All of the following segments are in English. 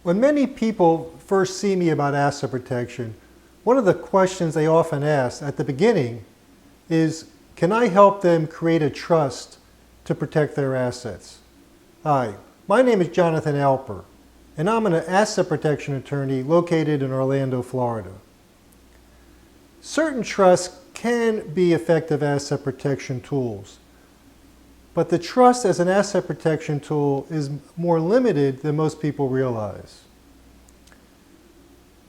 When many people first see me about asset protection, one of the questions they often ask at the beginning is, can I help them create a trust to protect their assets? Hi, my name is Jonathan Alper, and I'm an asset protection attorney located in Orlando, Florida. Certain trusts can be effective asset protection tools, but the trust as an asset protection tool is more limited than most people realize.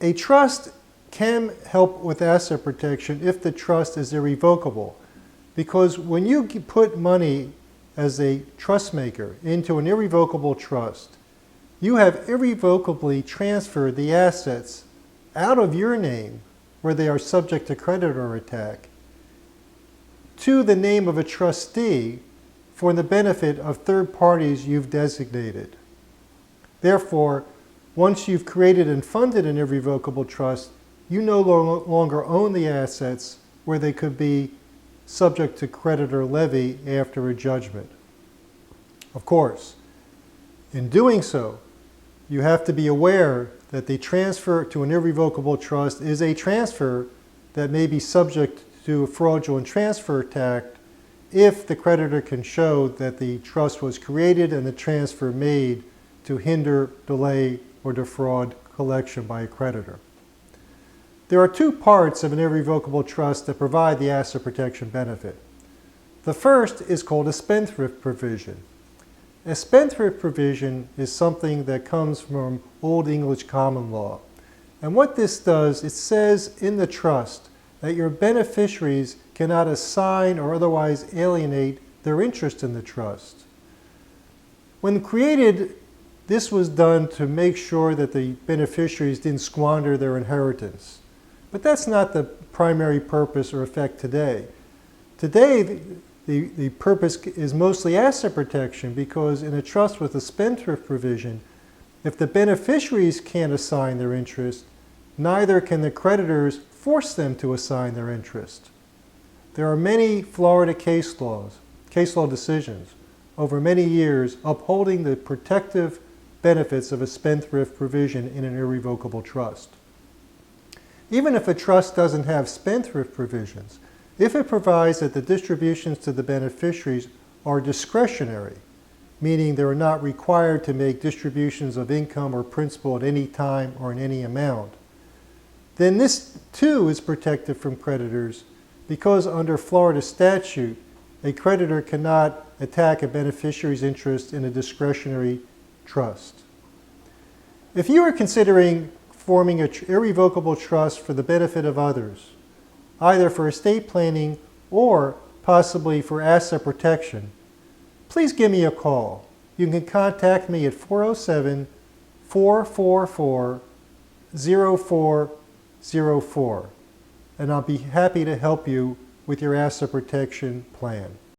A trust can help with asset protection if the trust is irrevocable, because when you put money as a trustmaker into an irrevocable trust, you have irrevocably transferred the assets out of your name, where they are subject to creditor attack, to the name of a trustee for the benefit of third parties you've designated. Therefore, once you've created and funded an irrevocable trust, you no longer own the assets where they could be subject to creditor levy after a judgment. Of course, in doing so, you have to be aware that the transfer to an irrevocable trust is a transfer that may be subject to a fraudulent transfer attack if the creditor can show that the trust was created and the transfer made to hinder, delay, or defraud collection by a creditor. There are two parts of an irrevocable trust that provide the asset protection benefit. The first is called a spendthrift provision. A spendthrift provision is something that comes from Old English common law. And what this does, it says in the trust that your beneficiaries cannot assign or otherwise alienate their interest in the trust. When created, this was done to make sure that the beneficiaries didn't squander their inheritance. But that's not the primary purpose or effect today. Today, the purpose is mostly asset protection, because in a trust with a spendthrift provision, if the beneficiaries can't assign their interest, neither can the creditors force them to assign their interest. There are many Florida case law decisions over many years upholding the protective benefits of a spendthrift provision in an irrevocable trust. Even if a trust doesn't have spendthrift provisions, if it provides that the distributions to the beneficiaries are discretionary, meaning they are not required to make distributions of income or principal at any time or in any amount, then this too is protected from creditors, because under Florida statute, a creditor cannot attack a beneficiary's interest in a discretionary trust. If you are considering forming an irrevocable trust for the benefit of others, either for estate planning or possibly for asset protection, please give me a call. You can contact me at 407-444-0404, and I'll be happy to help you with your asset protection plan.